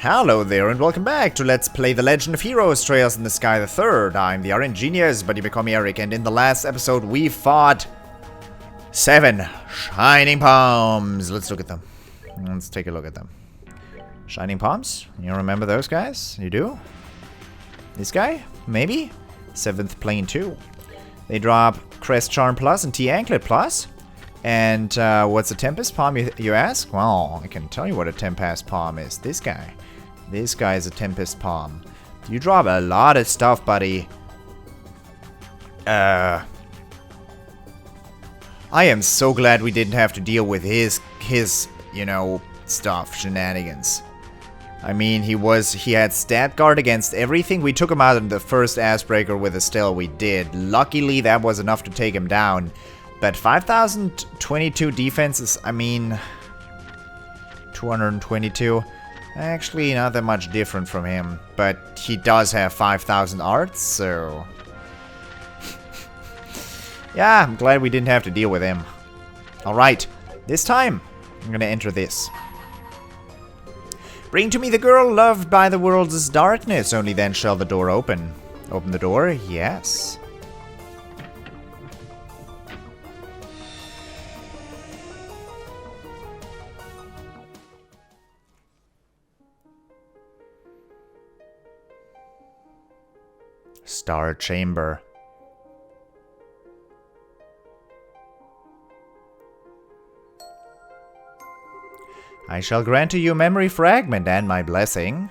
Hello there and welcome back to Let's Play The Legend of Heroes Trails in the Sky the Third. I'm the RNGenius, but you become Eric, and in the last episode we fought 7 Shining Palms. Let's look at them. Let's take a look at them. Shining Palms? You remember those guys? You do? This guy? Maybe? 7th Plane 2. They drop Crest Charm Plus and T-Anklet Plus. And what's a Tempest Palm, you ask? Well, I can tell you what a Tempest Palm is. This guy. This guy is a Tempest Palm. You drop a lot of stuff, buddy. I am so glad we didn't have to deal with his you know, stuff, shenanigans. I mean, he had stat guard against everything. We took him out in the first Assbreaker with a still we did. Luckily, that was enough to take him down. But 5,022 defenses, I mean, 222. Actually, not that much different from him. But he does have 5,000 arts, so... yeah, I'm glad we didn't have to deal with him. Alright, this time, I'm gonna enter this. Bring to me the girl loved by the world's darkness, only then shall the door open. Open the door? Yes. Star Chamber. I shall grant to you memory fragment and my blessing.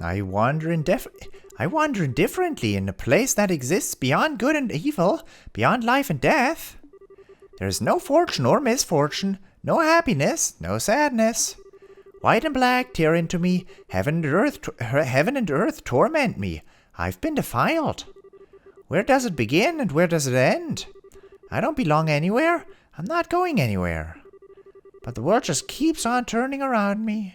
I wander indifferently in a place that exists beyond good and evil, beyond life and death. There is no fortune or misfortune, no happiness, no sadness. White and black tear into me, heaven and earth torment me. I've been defiled. Where does it begin and where does it end? I don't belong anywhere. I'm not going anywhere. But the world just keeps on turning around me.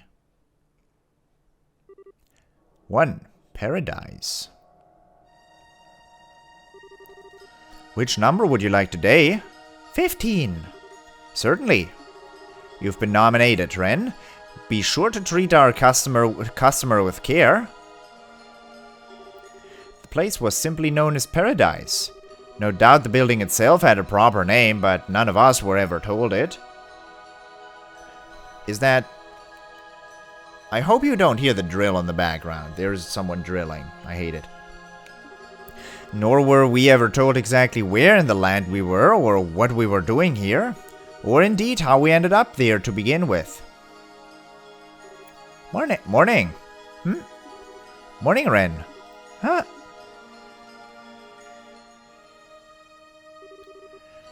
1. Paradise. Which number would you like today? 15. Certainly. You've been nominated, Ren. Be sure to treat our customer with care. The place was simply known as Paradise. No doubt the building itself had a proper name, but none of us were ever told it. Is that... I hope you don't hear the drill in the background. There's someone drilling. I hate it. Nor were we ever told exactly where in the land we were, or what we were doing here, or indeed how we ended up there to begin with. Morning. Morning, Ren. Huh?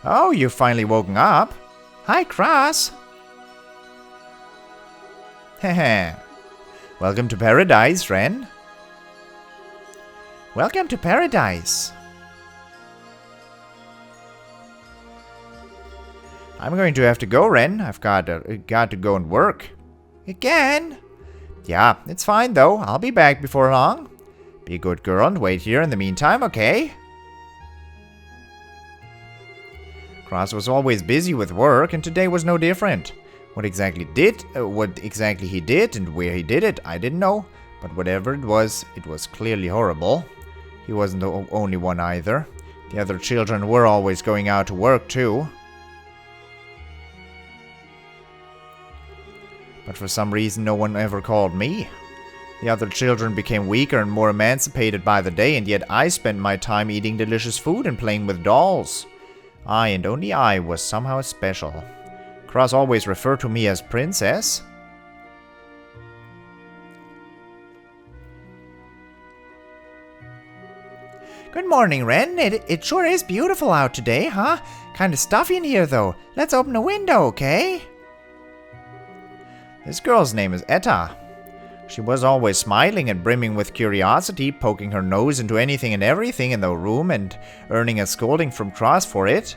Oh, you've finally woken up. Hi, Cross. Heh. Welcome to Paradise, Ren. Welcome to Paradise. I'm going to have to go, Ren. I've got to go and work. Again? Yeah, it's fine though. I'll be back before long. Be a good girl and wait here in the meantime, okay? Cross was always busy with work, and today was no different. What exactly he did and where he did it, I didn't know. But whatever it was clearly horrible. He wasn't the only one either. The other children were always going out to work too. But for some reason no one ever called me. The other children became weaker and more emancipated by the day, and yet I spent my time eating delicious food and playing with dolls. I and only I was somehow special. Cross always referred to me as Princess. Good morning, Ren. It sure is beautiful out today, huh? Kinda stuffy in here, though. Let's open a window, okay? This girl's name is Etta. She was always smiling and brimming with curiosity, poking her nose into anything and everything in the room and earning a scolding from Cross for it.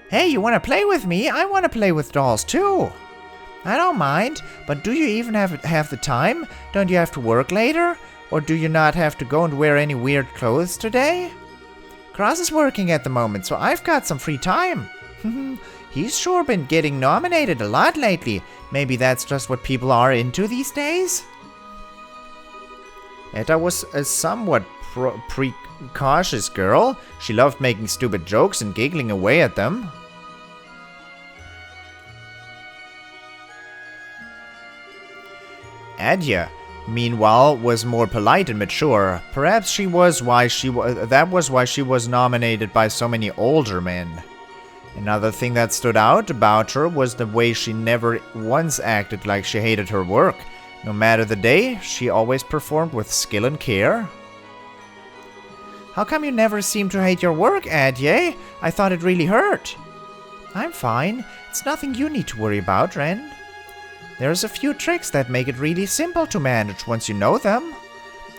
Hey, you wanna play with me? I wanna play with dolls, too. I don't mind, but do you even have the time? Don't you have to work later? Or do you not have to go and wear any weird clothes today? Cross is working at the moment, so I've got some free time. He's sure been getting nominated a lot lately. Maybe that's just what people are into these days? Etta was a somewhat precautious girl. She loved making stupid jokes and giggling away at them. Adya, meanwhile, was more polite and mature. Perhaps that was why she was nominated by so many older men. Another thing that stood out about her was the way she never once acted like she hated her work. No matter the day, she always performed with skill and care. How come you never seem to hate your work, Adye? I thought it really hurt. I'm fine. It's nothing you need to worry about, Ren. There's a few tricks that make it really simple to manage once you know them.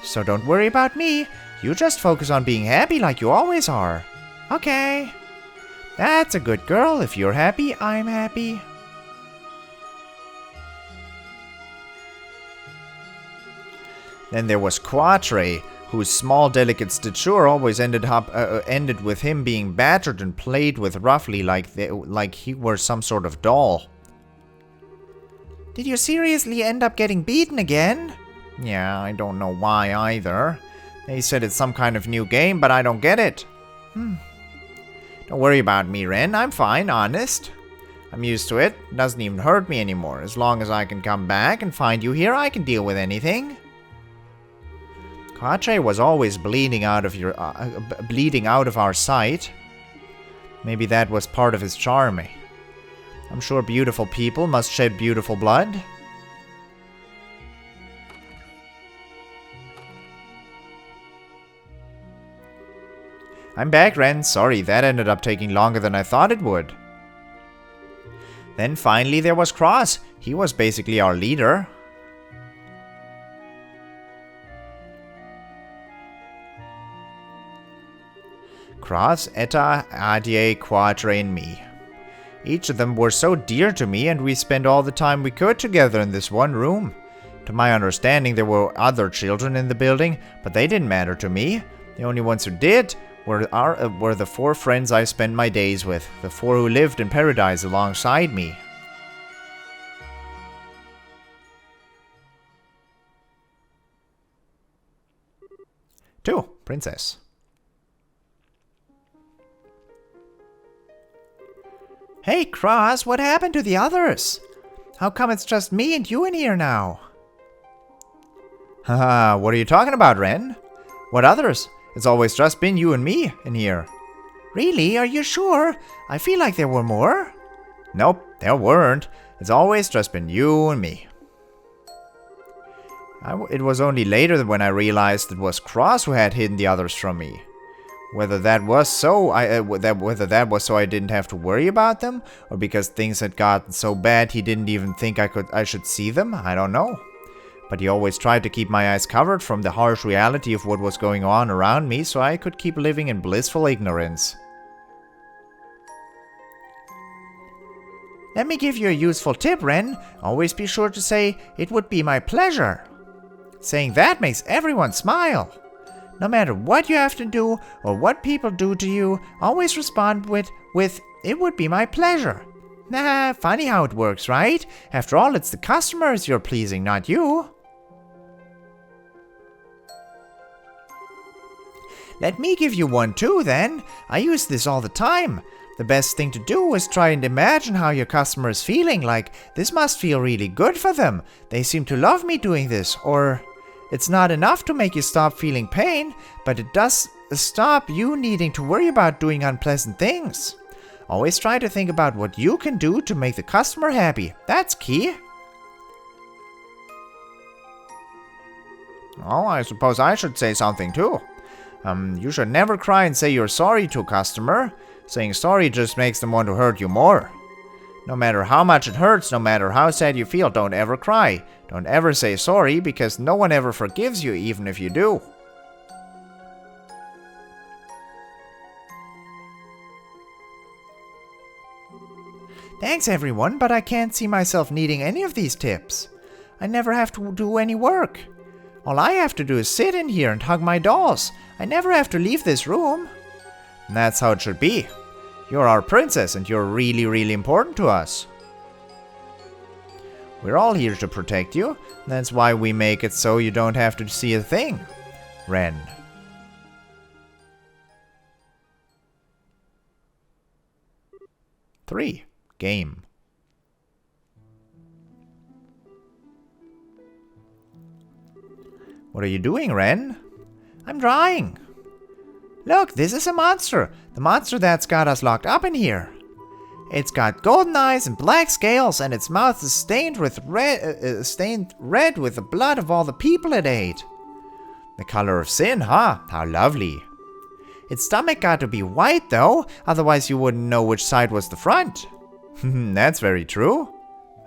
So don't worry about me. You just focus on being happy like you always are. Okay. That's a good girl. If you're happy, I'm happy. Then there was Quatre, whose small, delicate stature always ended with him being battered and played with roughly like he were some sort of doll. Did you seriously end up getting beaten again? Yeah, I don't know why either. They said it's some kind of new game, but I don't get it. Don't worry about me, Ren. I'm fine, honest. I'm used to it. It doesn't even hurt me anymore. As long as I can come back and find you here, I can deal with anything. Quatre was always bleeding out of our sight. Maybe that was part of his charm. I'm sure beautiful people must shed beautiful blood. I'm back, Ren. Sorry, that ended up taking longer than I thought it would. Then finally there was Cross. He was basically our leader. Cross, Etta, Adye, Quatre, and me. Each of them were so dear to me, and we spent all the time we could together in this one room. To my understanding, there were other children in the building, but they didn't matter to me. The only ones who did were the 4 friends I spent my days with, the 4 who lived in paradise alongside me. Two, Princess. Hey, Cross, what happened to the others? How come it's just me and you in here now? Haha, what are you talking about, Ren? What others? It's always just been you and me in here. Really? Are you sure? I feel like there were more. Nope, there weren't. It's always just been you and me. It was only later when I realized it was Cross who had hidden the others from me. Whether that was so I didn't have to worry about them, or because things had gotten so bad he didn't even think I should see them, I don't know. But he always tried to keep my eyes covered from the harsh reality of what was going on around me, so I could keep living in blissful ignorance. Let me give you a useful tip, Ren. Always be sure to say, "It would be my pleasure." Saying that makes everyone smile. No matter what you have to do or what people do to you, always respond with "It would be my pleasure." Nah, funny how it works, right? After all, it's the customers you're pleasing, not you. Let me give you one too, then. I use this all the time. The best thing to do is try and imagine how your customer is feeling, like, this must feel really good for them. They seem to love me doing this, or... It's not enough to make you stop feeling pain, but it does stop you needing to worry about doing unpleasant things. Always try to think about what you can do to make the customer happy. That's key. Oh, I suppose I should say something too. You should never cry and say you're sorry to a customer. Saying sorry just makes them want to hurt you more. No matter how much it hurts, no matter how sad you feel, don't ever cry. Don't ever say sorry, because no one ever forgives you, even if you do. Thanks, everyone, but I can't see myself needing any of these tips. I never have to do any work. All I have to do is sit in here and hug my dolls. I never have to leave this room. And that's how it should be. You're our princess and you're really, really important to us. We're all here to protect you. That's why we make it so you don't have to see a thing. Ren. Three. Game. What are you doing, Ren? I'm drawing. Look, this is a monster. The monster that's got us locked up in here. It's got golden eyes and black scales, and its mouth is stained red with the blood of all the people it ate. The color of sin, huh? How lovely. Its stomach got to be white, though, otherwise you wouldn't know which side was the front. That's very true.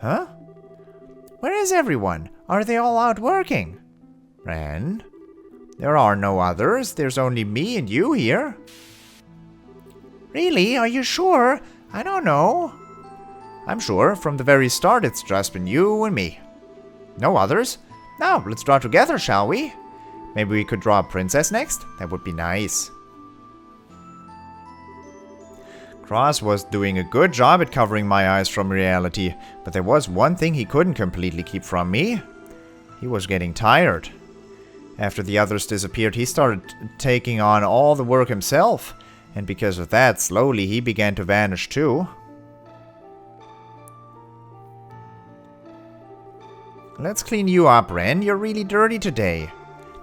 Huh? Where is everyone? Are they all out working? Ren? There are no others. There's only me and you here. Really? Are you sure? I don't know. I'm sure. From the very start, it's just been you and me. No others? Now, let's draw together, shall we? Maybe we could draw a princess next? That would be nice. Cross was doing a good job at covering my eyes from reality, but there was one thing he couldn't completely keep from me. He was getting tired. After the others disappeared, he started taking on all the work himself, and because of that, slowly he began to vanish too. Let's clean you up, Ren. You're really dirty today.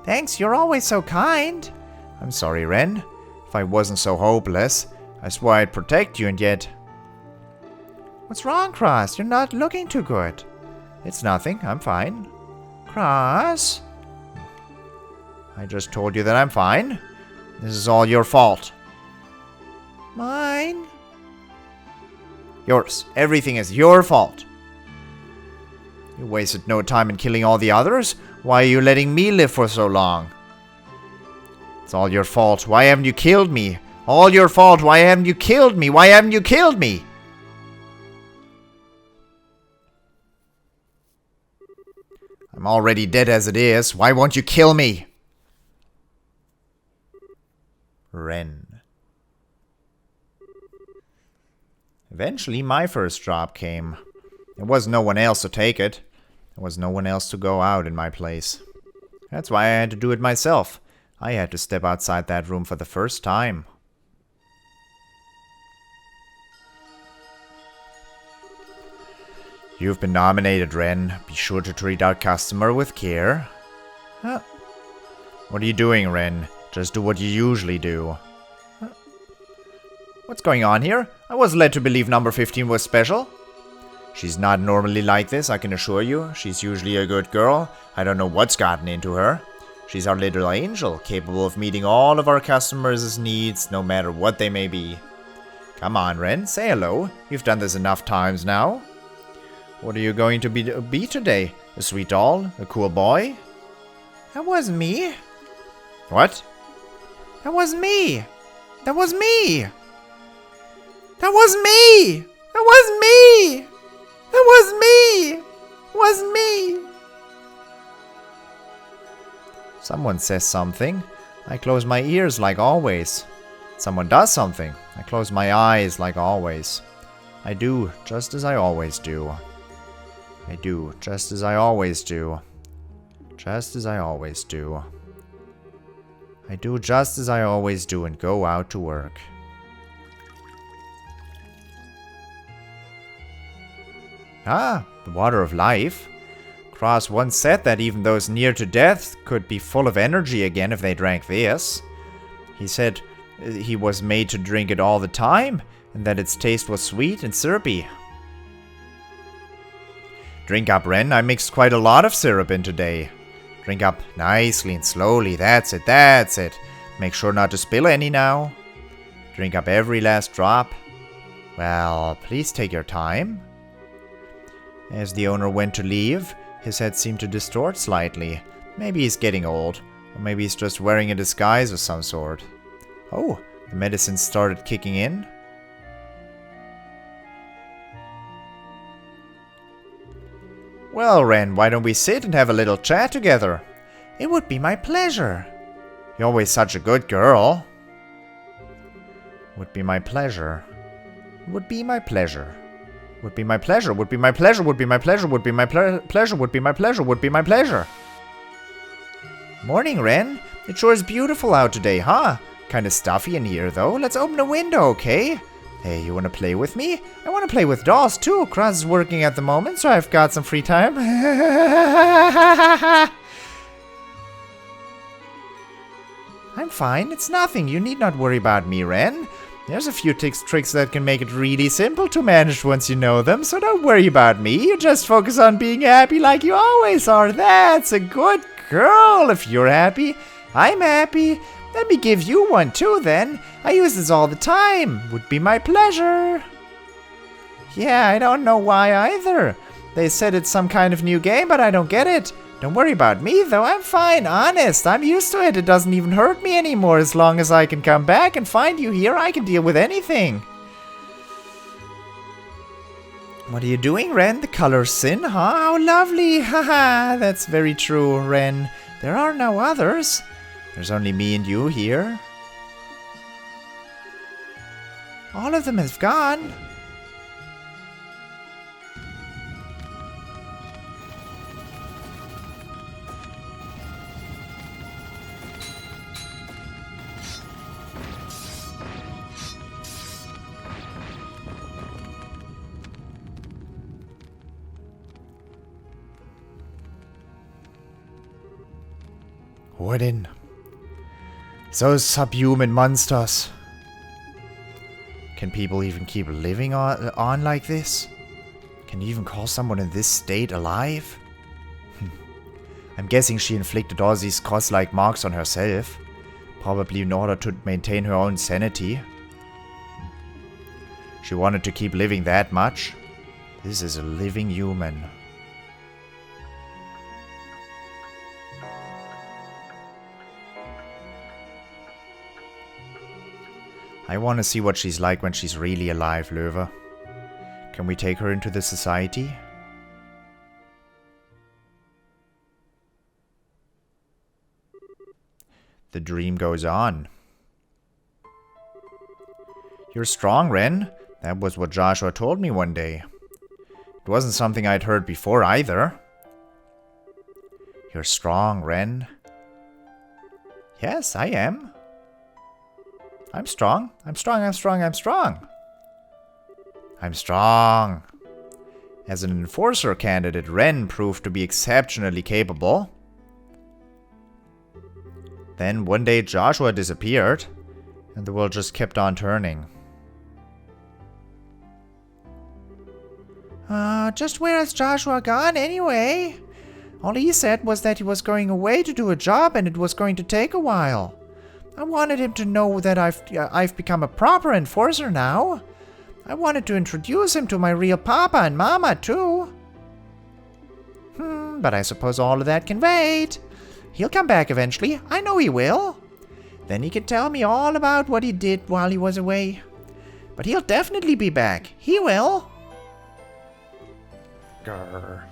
Thanks, you're always so kind. I'm sorry, Ren. If I wasn't so hopeless, I swore I'd protect you, and yet... What's wrong, Cross? You're not looking too good. It's nothing. I'm fine. Cross? I just told you that I'm fine. This is all your fault. Mine? Yours. Everything is your fault. You wasted no time in killing all the others. Why are you letting me live for so long? It's all your fault. Why haven't you killed me? All your fault. Why haven't you killed me? Why haven't you killed me? I'm already dead as it is. Why won't you kill me? Ren. Eventually, my first job came. There was no one else to take it. There was no one else to go out in my place. That's why I had to do it myself. I had to step outside that room for the first time. You've been nominated, Ren. Be sure to treat our customer with care. Huh? What are you doing, Ren? Just do what you usually do. Huh? What's going on here? I was led to believe number 15 was special. She's not normally like this, I can assure you. She's usually a good girl. I don't know what's gotten into her. She's our little angel, capable of meeting all of our customers' needs, no matter what they may be. Come on, Ren, say hello. You've done this enough times now. What are you going to be today? A sweet doll? A cool boy? That wasn't me. What? That wasn't me. That was me. That wasn't me. That wasn't me. That wasn't me. It wasn't me. Someone says something. I close my ears like always. Someone does something. I close my eyes like always. I do just as I always do. I do just as I always do. Just as I always do. I do just as I always do and go out to work. Ah, the water of life. Cross once said that even those near to death could be full of energy again if they drank this. He said he was made to drink it all the time, and that its taste was sweet and syrupy. Drink up, Ren. I mixed quite a lot of syrup in today. Drink up nicely and slowly. That's it, that's it. Make sure not to spill any now. Drink up every last drop. Well, please take your time. As the owner went to leave, his head seemed to distort slightly. Maybe he's getting old, or maybe he's just wearing a disguise of some sort. Oh, the medicine started kicking in. Well, Ren, why don't we sit and have a little chat together? It would be my pleasure. You're always such a good girl. Would be my pleasure. Would be my pleasure. Would be my pleasure. Would be my pleasure. Would be my pleasure. Would be my pleasure. Would be my pleasure. Would be my pleasure. Morning, Ren. It sure is beautiful out today, huh? Kinda stuffy in here, though. Let's open a window, okay? Hey, you wanna play with me? I wanna play with dolls, too. Kraz is working at the moment, so I've got some free time. I'm fine. It's nothing. You need not worry about me, Ren. There's a few tricks that can make it really simple to manage once you know them, so don't worry about me. You just focus on being happy like you always are. That's a good girl. If you're happy, I'm happy. Let me give you one too, then. I use this all the time. Would be my pleasure. Yeah, I don't know why either. They said it's some kind of new game, but I don't get it. Don't worry about me, though. I'm fine, honest. I'm used to it. It doesn't even hurt me anymore. As long as I can come back and find you here, I can deal with anything. What are you doing, Ren? The color sin, huh? How lovely. Haha, that's very true, Ren. There are no others. There's only me and you here. All of them have gone. Wooden. Those subhuman monsters. Can people even keep living on like this? Can you even call someone in this state alive? I'm guessing she inflicted all these cross-like marks on herself. Probably in order to maintain her own sanity. She wanted to keep living that much. This is a living human. I want to see what she's like when she's really alive, Löwe. Can we take her into the society? The dream goes on. You're strong, Ren. That was what Joshua told me one day. It wasn't something I'd heard before either. You're strong, Ren. Yes, I am. I'm strong. I'm strong, I'm strong, I'm strong. I'm strong. As an enforcer candidate, Ren proved to be exceptionally capable. Then one day Joshua disappeared, and the world just kept on turning. Just where has Joshua gone anyway? All he said was that he was going away to do a job and it was going to take a while. I wanted him to know that I've become a proper enforcer now. I wanted to introduce him to my real papa and mama too. But I suppose all of that can wait. He'll come back eventually. I know he will. Then he can tell me all about what he did while he was away. But he'll definitely be back. He will. Grr.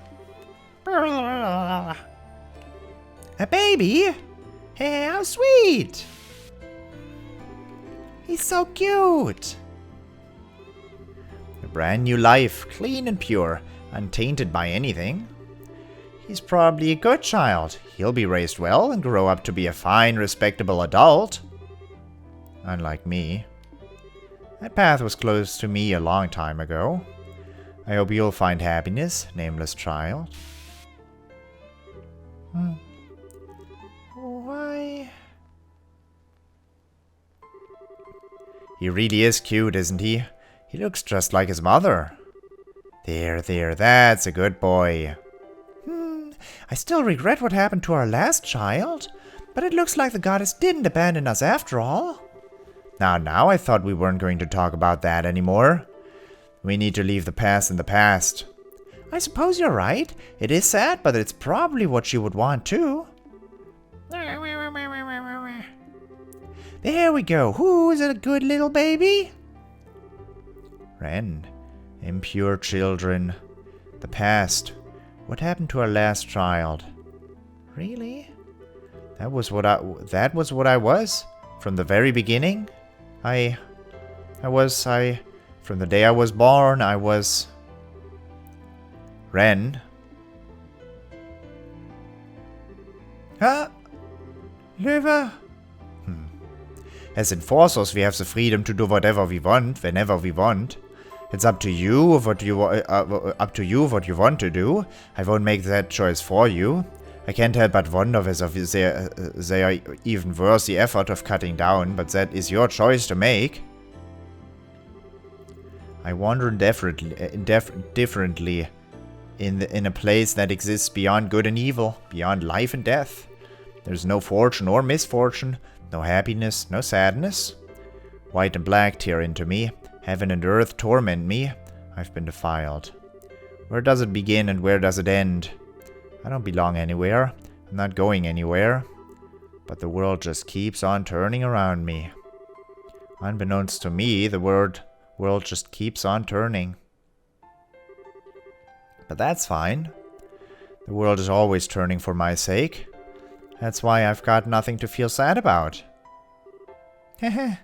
A baby? Hey, how sweet. He's so cute. A brand new life, clean and pure, untainted by anything. He's probably a good child. He'll be raised well and grow up to be a fine, respectable adult. Unlike me. That path was closed to me a long time ago. I hope you'll find happiness, nameless child. Why? He really is cute, isn't he? He looks just like his mother. There, that's a good boy. I still regret what happened to our last child, but it looks like the goddess didn't abandon us after all. Now, I thought we weren't going to talk about that anymore. We need to leave the past in the past. I suppose you're right. It is sad, but it's probably what she would want too. There we go. Who's a good little baby? Ren. Impure children. The past. What happened to our last child? Really? That was what I was? From the very beginning? From the day I was born, I was... Ren. Huh? Liver? As enforcers, we have the freedom to do whatever we want, whenever we want. It's up to you what you want to do. I won't make that choice for you. I can't help but wonder whether they are even worth the effort of cutting down, but that is your choice to make. I wander differently in a place that exists beyond good and evil, beyond life and death. There's no fortune or misfortune, no happiness, no sadness. White and black tear into me, heaven and earth torment me. I've been defiled. Where does it begin and where does it end? I don't belong anywhere. I'm not going anywhere. But the world just keeps on turning around me. Unbeknownst to me, the world just keeps on turning. But that's fine. The world is always turning for my sake. That's why I've got nothing to feel sad about. Heh.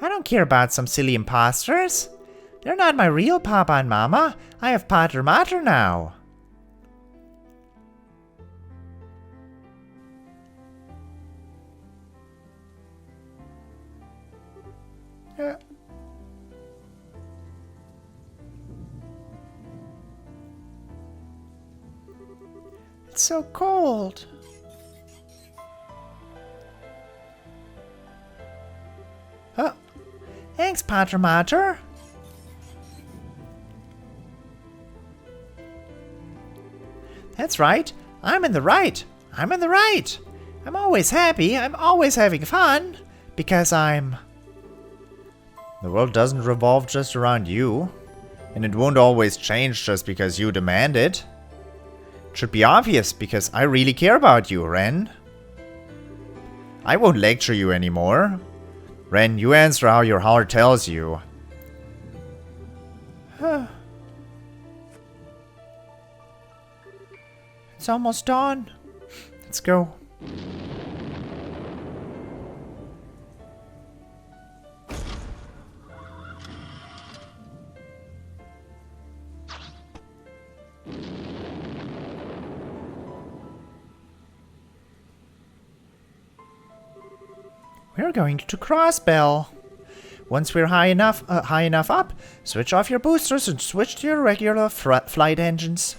I don't care about some silly imposters. They're not my real papa and mama. I have pater mater now. It's so cold. Oh, thanks, pater mater. That's right. I'm in the right. I'm in the right. I'm always happy. I'm always having fun. Because I'm... The world doesn't revolve just around you. And it won't always change just because you demand it. It should be obvious because I really care about you, Ren. I won't lecture you anymore. Ren, you answer how your heart tells you. It's almost dawn. Let's go. We're going to Crossbell. Once we're high enough up, switch off your boosters and switch to your regular flight engines.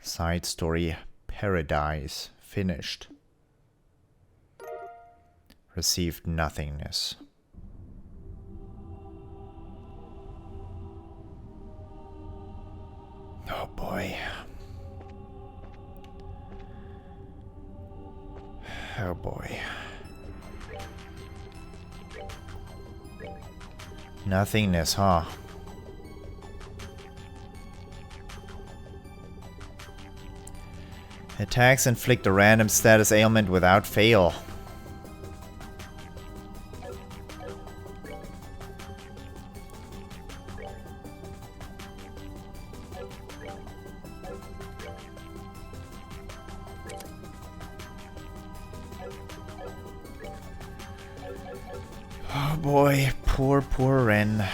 Side story Paradise finished. Received nothingness. Oh boy. Oh boy. Nothingness, huh? Attacks inflict a random status ailment without fail. Oh boy, poor Ren.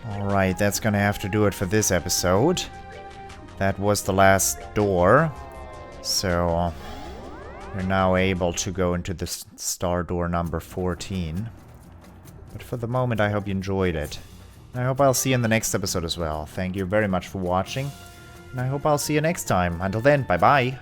Alright, that's gonna have to do it for this episode. That was the last door, so you're now able to go into the star door number 14. But for the moment, I hope you enjoyed it. And I hope I'll see you in the next episode as well. Thank you very much for watching, and I hope I'll see you next time. Until then, bye-bye.